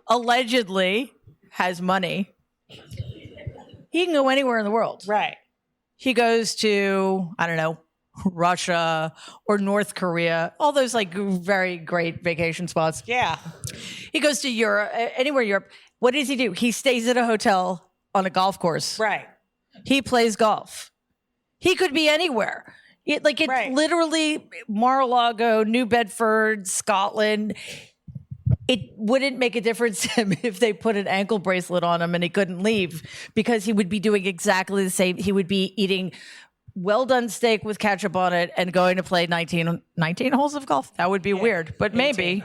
allegedly has money. He can go anywhere in the world. Right. He goes to, I don't know, Russia or North Korea, all those like very great vacation spots. Yeah. He goes to Europe, anywhere in Europe. What does he do? He stays at a hotel on a golf course. Right. He plays golf. He could be anywhere. Literally Mar-a-Lago, New Bedford, Scotland. It wouldn't make a difference to him if they put an ankle bracelet on him and he couldn't leave, because he would be doing exactly the same. He would be eating well-done steak with ketchup on it and going to play 19 holes of golf. That would be weird, but maybe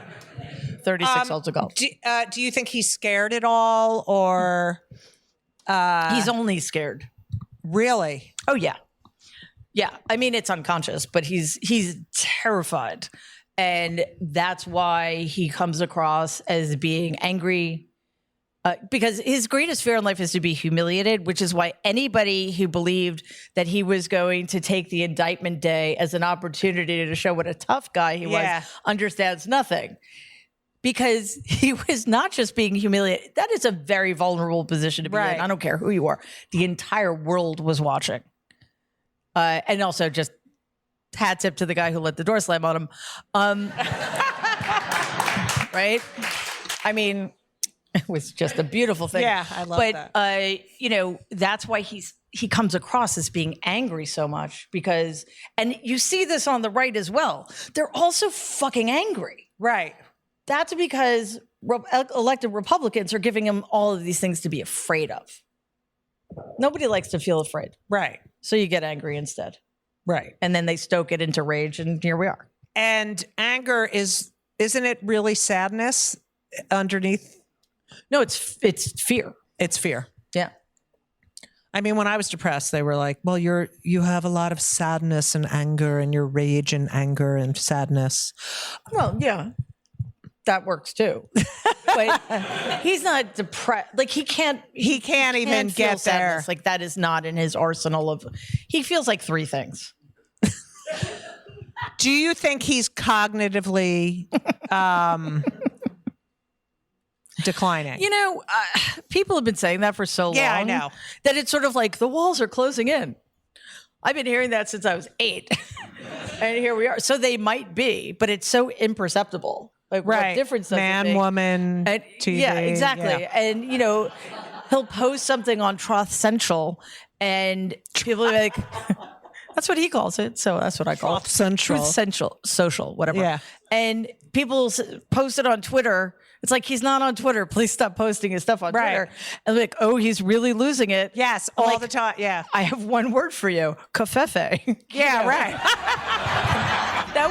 36 holes of golf. Do you think he's scared at all, or he's only scared? Really? Oh yeah. Yeah. I mean, it's unconscious, but he's terrified. And that's why he comes across as being angry, because his greatest fear in life is to be humiliated, which is why anybody who believed that he was going to take the indictment day as an opportunity to show what a tough guy he was understands nothing. Because he was not just being humiliated. That is a very vulnerable position to be in. I don't care who you are. The entire world was watching. And also just hat tip to the guy who let the door slam on him. Right? I mean, it was just a beautiful thing. Yeah, I love that. But, that's why he comes across as being angry so much, because, and you see this on the right as well. They're also fucking angry. Right. That's because elected Republicans are giving him all of these things to be afraid of. Nobody likes to feel afraid. Right. So you get angry instead. Right. And then they stoke it into rage, and here we are. And anger isn't it really sadness underneath? No, it's fear. It's fear. Yeah. I mean, when I was depressed, they were like, well, you have a lot of sadness and anger, and your rage and anger and sadness. Well, yeah. That works too. But he's not depressed. Like he can't even feel get there. Sadness. Like that is not in his arsenal of, he feels like three things. Do you think he's cognitively declining? People have been saying that for so long. Yeah, I know. That it's sort of like the walls are closing in. I've been hearing that since I was 8. And here we are. So they might be, but it's so imperceptible. Like, what difference does it Man, make? woman, and, TV. Yeah, exactly. Yeah. And, he'll post something on Troth Central, and people are like, that's what he calls it. So that's what I call Troth Central. Truth Central, social, whatever. Yeah. And people post it on Twitter. It's like, he's not on Twitter. Please stop posting his stuff on Twitter. And like, oh, he's really losing it. Yes, all the time. Yeah. I have one word for you. Covfefe. Yeah, right. That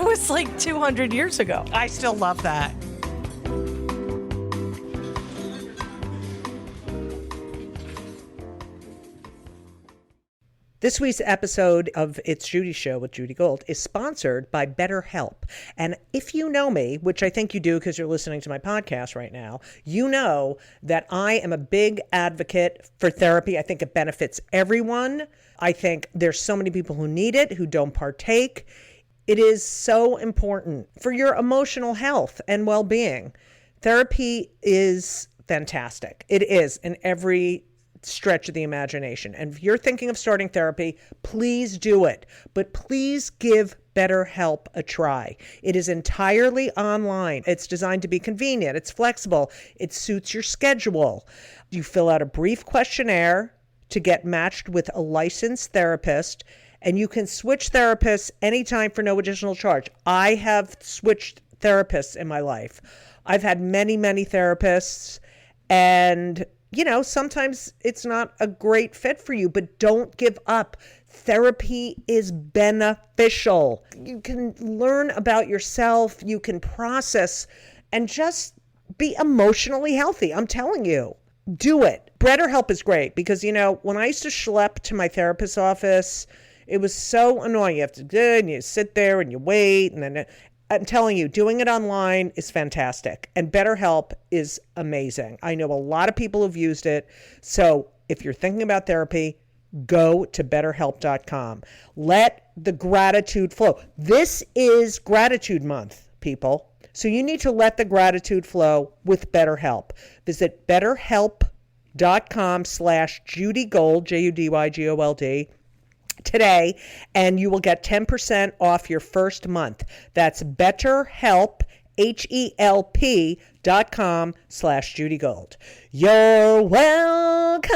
was like 200 years ago. I still love that. This week's episode of It's Judy Show with Judy Gold is sponsored by BetterHelp. And if you know me, which I think you do because you're listening to my podcast right now, you know that I am a big advocate for therapy. I think it benefits everyone. I think there's so many people who need it, who don't partake. It is so important for your emotional health and well-being. Therapy is fantastic. It is in every stretch of the imagination. And if you're thinking of starting therapy, please do it. But please give BetterHelp a try. It is entirely online. It's designed to be convenient. It's flexible. It suits your schedule. You fill out a brief questionnaire to get matched with a licensed therapist, and you can switch therapists anytime for no additional charge. I have switched therapists in my life. I've had many, many therapists, and sometimes it's not a great fit for you, but don't give up. Therapy is beneficial. You can learn about yourself, you can process, and just be emotionally healthy. I'm telling you, do it. BetterHelp is great because, when I used to schlep to my therapist's office, it was so annoying. You have to do it, and you sit there and you wait, and then I'm telling you, doing it online is fantastic. And BetterHelp is amazing. I know a lot of people who've used it. So if you're thinking about therapy, go to BetterHelp.com. Let the gratitude flow. This is Gratitude Month, people. So you need to let the gratitude flow with BetterHelp. Visit BetterHelp.com/JudyGold, JudyGold, today, and you will get 10% off your first month. That's BetterHelp, HELP.com/JudyGold. You're welcome.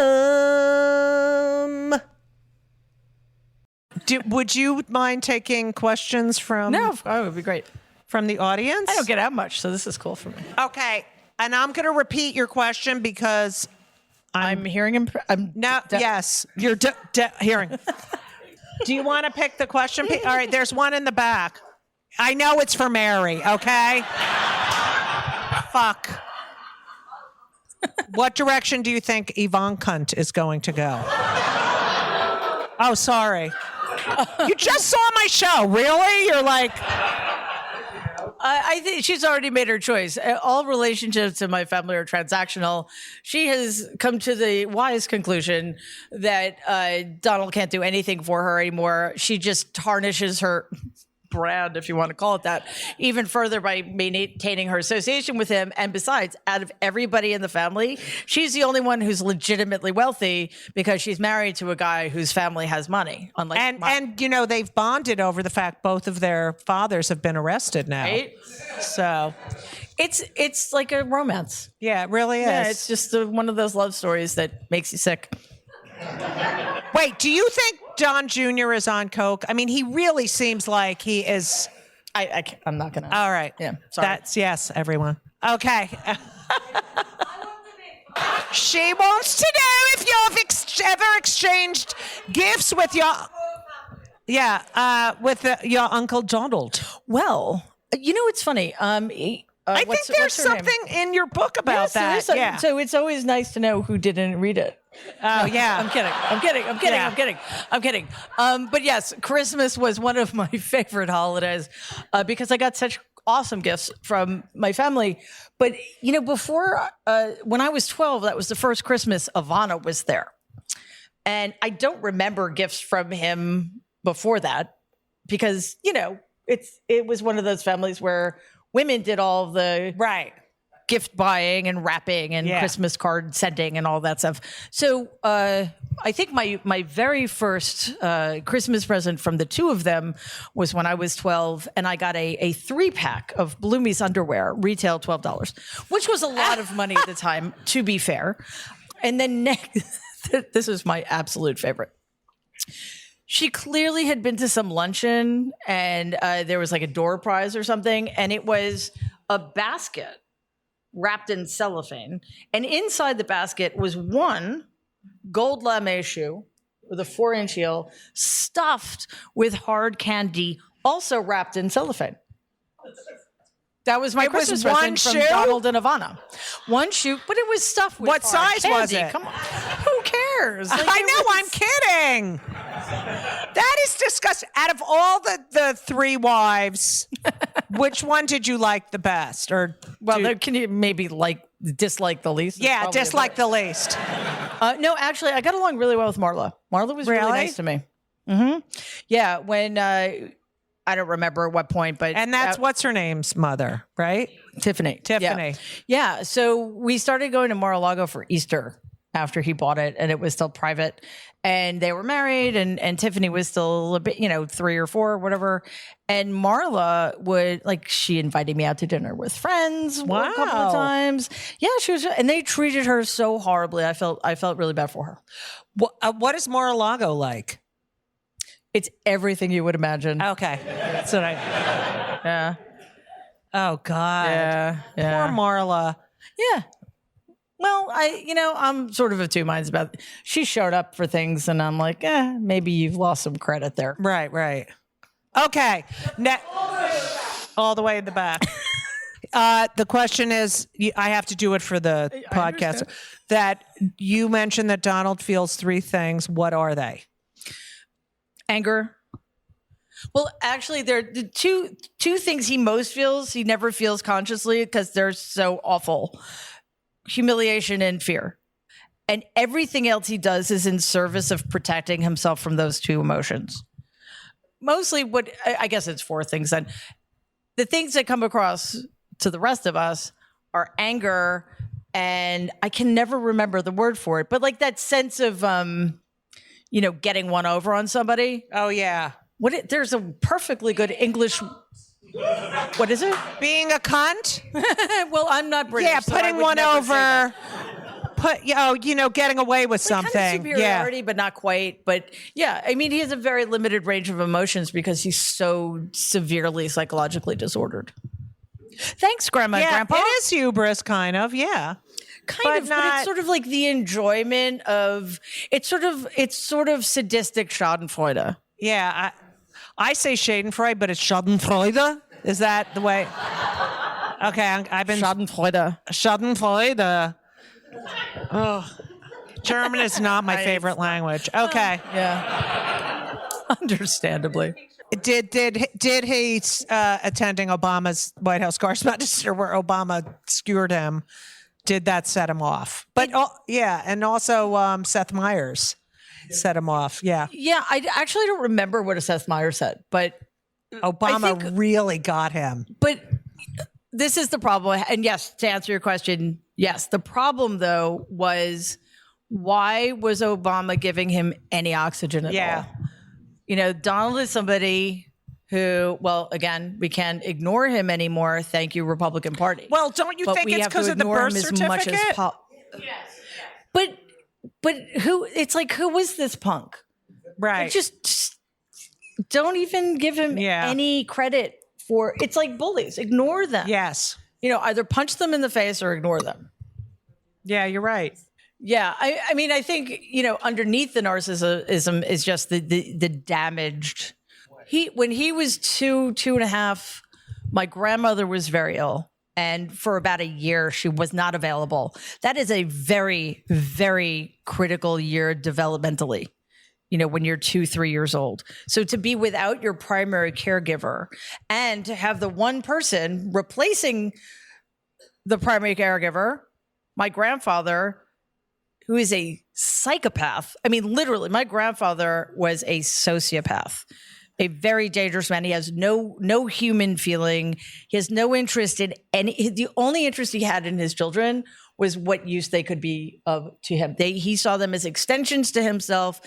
Would you mind taking questions from? No, it would be great. From the audience? I don't get out much, so this is cool for me. Okay, and I'm going to repeat your question because I'm hearing him. Yes, you're hearing. Do you want to pick the question? All right, there's one in the back. I know it's for Mary, okay? Fuck. What direction do you think Yvonne Cunt is going to go? Oh, sorry. You just saw my show, really? You're like... I think she's already made her choice. All relationships in my family are transactional. She has come to the wise conclusion that Donald can't do anything for her anymore. She just tarnishes her brand, if you want to call it that, even further by maintaining her association with him. And besides, out of everybody in the family, she's the only one who's legitimately wealthy because she's married to a guy whose family has money. Unlike and they've bonded over the fact both of their fathers have been arrested now. Right? So it's like a romance. Yeah, it really is. Yeah, it's just one of those love stories that makes you sick. Wait, do you think Don Jr. is on coke? I mean, he really seems like he is. I'm not gonna. All right. Yeah. Sorry. That's yes, everyone. Okay. She wants to know if you've ever exchanged gifts with your your Uncle Donald. Well, it's funny. I think there's something in your book about that. Yeah. So it's always nice to know who didn't read it. Oh, yeah. I'm kidding. But yes, Christmas was one of my favorite holidays because I got such awesome gifts from my family. But, before, when I was 12, that was the first Christmas Ivana was there. And I don't remember gifts from him before that because, it was one of those families where women did all the gift buying and wrapping and Christmas card sending and all that stuff. So I think my very first Christmas present from the two of them was when I was 12, and I got a 3-pack of Bloomie's underwear, retail $12, which was a lot of money at the time, to be fair. And then next, this is my absolute favorite. She clearly had been to some luncheon, and there was like a door prize or something, and it was a basket wrapped in cellophane. And inside the basket was one gold lame shoe with a 4-inch heel stuffed with hard candy, also wrapped in cellophane. That was my Christmas present from Donald and Ivana. One shoe, but it was stuffed with what hard size candy. was it? Come on. Who cares? I know, I'm kidding. That is disgusting. Out of all the three wives, which one did you like the best? Or Can you maybe dislike the least? Yeah, dislike the least. No, actually, I got along really well with Marla. Marla was really nice to me. Mm-hmm. Yeah, when I don't remember at what point, but and that's what's her name's mother, right? Tiffany. Yeah. So we started going to Mar-a-Lago for Easter after he bought it, and it was still private, and they were married, and Tiffany was still a bit, 3 or 4 or whatever. And Marla she invited me out to dinner with friends a couple of times. Yeah, she was, and they treated her so horribly. I felt really bad for her. What is Mar-a-Lago like? It's everything you would imagine. Okay, that's what Yeah. Oh God. Yeah. Poor Marla. Yeah. Well, I'm sort of of two minds about it. She showed up for things, and I'm like, maybe you've lost some credit there. Right. Okay. All the way in the back. The question is, I have to do it for the podcast. That you mentioned that Donald feels 3 things. What are they? Anger. Well, actually, there are the two things he most feels. He never feels consciously because they're so awful. Humiliation and fear. And everything else he does is in service of protecting himself from those 2 emotions. Mostly I guess it's 4 things then. The things that come across to the rest of us are anger, and I can never remember the word for it, but that sense of, getting one over on somebody. Oh, yeah. There's a perfectly good English. What is it? Being a cunt? Well, I'm not British. Yeah, putting one over. Getting away with something. Kind of superiority, but not quite. But yeah, I mean, he has a very limited range of emotions because he's so severely psychologically disordered. Thanks, Grandma and Grandpa. It is hubris, kind of. Yeah. But it's sort of like the enjoyment of it's sort of sadistic Schadenfreude. Yeah, I say Schadenfreude, but it's Schadenfreude. Is that the way? Okay, I've been Schadenfreude. Schadenfreude. Oh, German is not my favorite language. Okay, yeah, understandably. Did he attending Obama's White House correspondence where Obama skewered him? Did that set him off? But and also Seth Meyers set him off. Yeah. Yeah, I actually don't remember what Seth Meyers said, but Obama really got him. But this is the problem. And yes, to answer your question, yes. The problem, though, was why was Obama giving him any oxygen at all? Donald is somebody who, well, again, we can't ignore him anymore. Thank you, Republican Party. Well, don't you think it's because of the birth certificate? But who? It's like, who was this punk? Right. Just don't even give him any credit for. It's like bullies. Ignore them. Yes. Either punch them in the face or ignore them. Yeah, you're right. Yeah, I mean, I think underneath the narcissism is just the damaged. When he was 2.5, my grandmother was very ill. And for about a year, she was not available. That is a very, very critical year developmentally, when you're 2-3 years old. So to be without your primary caregiver and to have the one person replacing the primary caregiver, my grandfather, who is a psychopath. I mean, literally, my grandfather was a sociopath. A very dangerous man. He has no human feeling. He has no interest in any. The only interest he had in his children was what use they could be to him. He saw them as extensions to himself,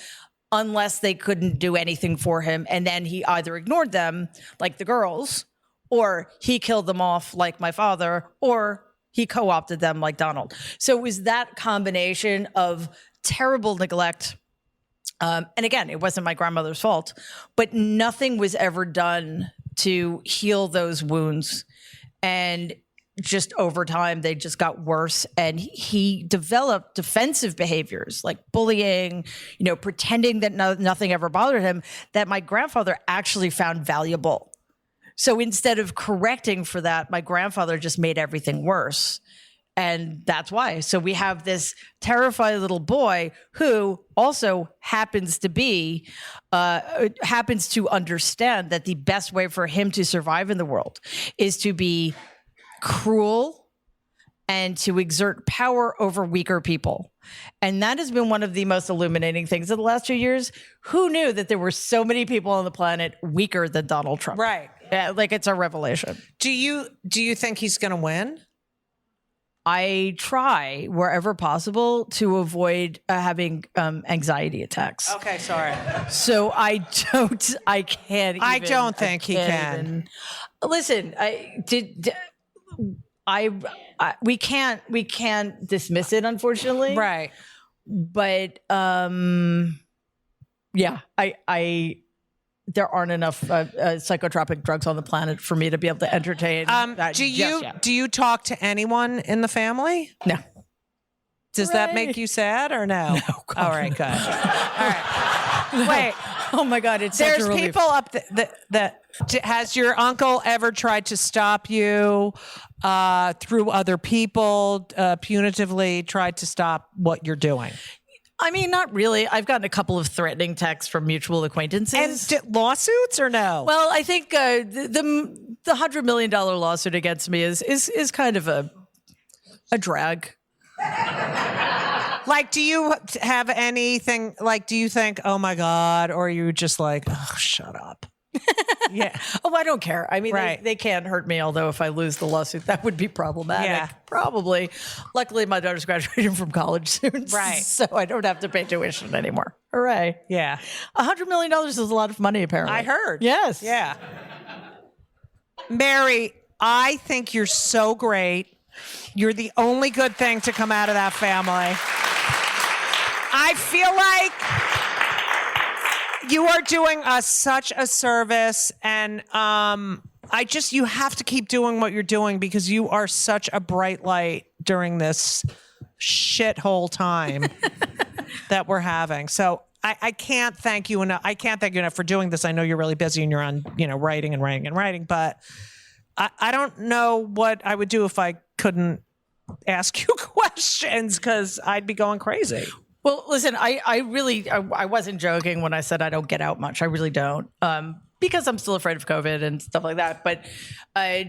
unless they couldn't do anything for him. And then he either ignored them, like the girls, or he killed them off, like my father, or he co-opted them, like Donald. So it was that combination of terrible neglect. And again, it wasn't my grandmother's fault, but nothing was ever done to heal those wounds. And just over time, they just got worse. And he developed defensive behaviors like bullying, pretending that nothing ever bothered him, that my grandfather actually found valuable. So instead of correcting for that, my grandfather just made everything worse. And that's why. So we have this terrified little boy who also happens to understand that the best way for him to survive in the world is to be cruel and to exert power over weaker people. And that has been one of the most illuminating things of the last 2 years. Who knew that there were so many people on the planet weaker than Donald Trump? Right. Yeah, like it's a revelation. Do you think he's going to win? I try wherever possible to avoid having anxiety attacks. Okay, sorry. So I can't. I don't think he can. Listen, we can't dismiss it, unfortunately. Right. But yeah, there aren't enough psychotropic drugs on the planet for me to be able to entertain. Do you talk to anyone in the family? No. Does that make you sad or no? No. All right, good. All right. Wait. Oh my God! It's such a There's relief. people up that has your uncle ever tried to stop you through other people, punitively tried to stop what you're doing? I mean, not really. I've gotten a couple of threatening texts from mutual acquaintances. And lawsuits or no? Well, I think the $100 million lawsuit against me is kind of a drag. Like, do you have anything, like, do you think, oh my God, or are you just like, oh, shut up? Yeah. Oh, I don't care. I mean, Right. they can't hurt me, although if I lose the lawsuit, that would be problematic. Yeah. Probably. Luckily, my daughter's graduating from college soon. Right. So I don't have to pay tuition anymore. Hooray. Yeah. $100 million is a lot of money, apparently. I heard. Yes. Yeah. Mary, I think you're so great. You're the only good thing to come out of that family. I feel like you are doing us such a service, and you have to keep doing what you're doing because you are such a bright light during this shithole time that we're having. So I can't thank you enough. I can't thank you enough for doing this. I know you're really busy and you're on, writing, but I don't know what I would do if I couldn't ask you questions because I'd be going crazy. Well, listen, I wasn't joking when I said I don't get out much. I really don't. Because I'm still afraid of COVID and stuff like that. But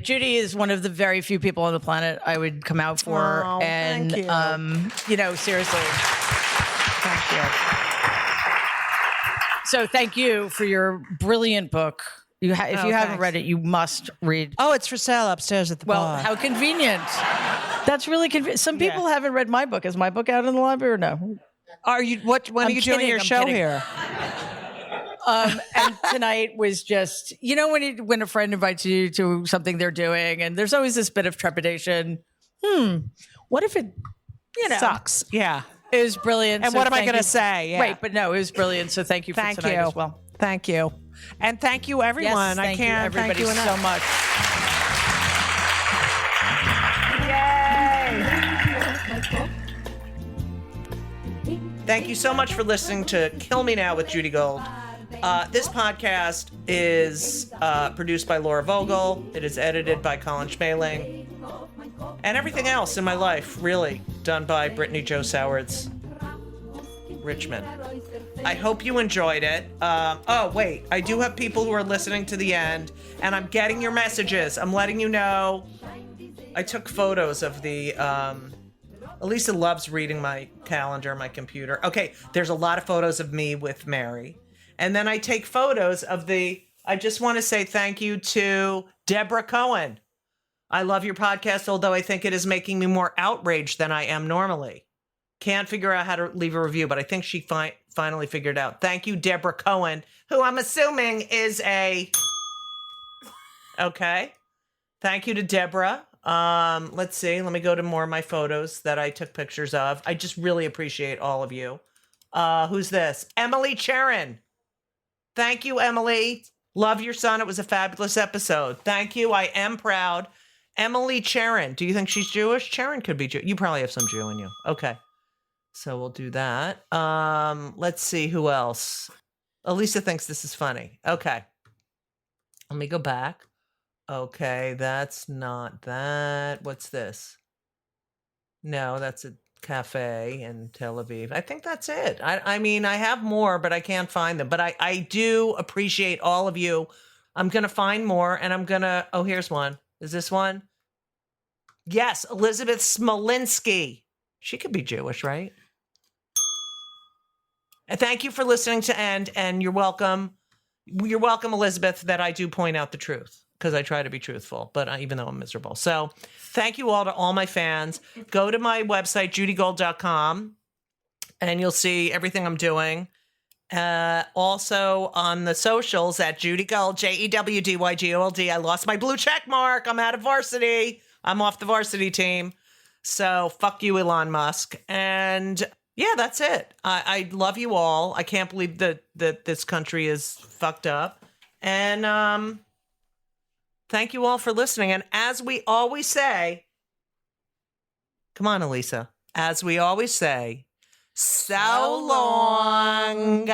Judy is one of the very few people on the planet I would come out for. Oh, and, thank you. Seriously. Thank you. So thank you for your brilliant book. If you haven't thanks. read it, you must read. Oh, it's for sale upstairs at the Well, bar. how convenient. That's really convenient. Some people haven't read my book. Is my book out in the library or no? Are you? When are you doing your show here? And tonight was just, when a friend invites you to something they're doing, and there's always this bit of trepidation. What if it, sucks? Yeah. It was brilliant. And so what am I thank going to you. say? Yeah. Right, but no, it was brilliant. So thank you for tonight as well. Thank you. And thank you, everyone. Yes, I thank you, can't everybody, thank you enough. so much. Thank you so much for listening to Kill Me Now with Judy Gold. This podcast is produced by Laura Vogel. It is edited by Colin Schmaling. And everything else in my life, really, done by Brittany Jo Sowards Richmond. I hope you enjoyed it. Wait, I do have people who are listening to the end, and I'm getting your messages. I'm letting you know. I took photos of the... Elysia loves reading my calendar, my computer. Okay, there's a lot of photos of me with Mary. And then I take photos of I just want to say thank you to Deborah Cohen. I love your podcast, although I think it is making me more outraged than I am normally. Can't figure out how to leave a review, but I think she finally figured out. Thank you, Deborah Cohen, who I'm assuming is Okay. Thank you to Deborah. Let's see. Let me go to more of my photos that I took pictures of. I just really appreciate all of you. Who's this? Emily Charon. Thank you, Emily. Love your son. It was a fabulous episode. Thank you. I am proud. Emily Charon. Do you think she's Jewish? Charon could be Jewish. You probably have some Jew in you. Okay. So we'll do that. Let's see who else. Elysia thinks this is funny. Okay. Let me go back. Okay, that's not that. What's this? No, that's a cafe in Tel Aviv. I think that's it. I mean, I have more, but I can't find them. But I do appreciate all of you. I'm going to find more, and I'm going to... Oh, here's one. Is this one? Yes, Elizabeth Smolinski. She could be Jewish, right? And thank you for listening to End, and you're welcome. You're welcome, Elizabeth, that I do point out the truth, because I try to be truthful, but even though I'm miserable. So thank you all to all my fans. Go to my website, judygold.com, and you'll see everything I'm doing. Also on the socials at Judy Gold, JEWDYGOLD. I lost my blue check mark. I'm out of varsity. I'm off the varsity team. So fuck you, Elon Musk. And yeah, that's it. I love you all. I can't believe that this country is fucked up. And thank you all for listening. And as we always say, come on, Elysia. As we always say, so long.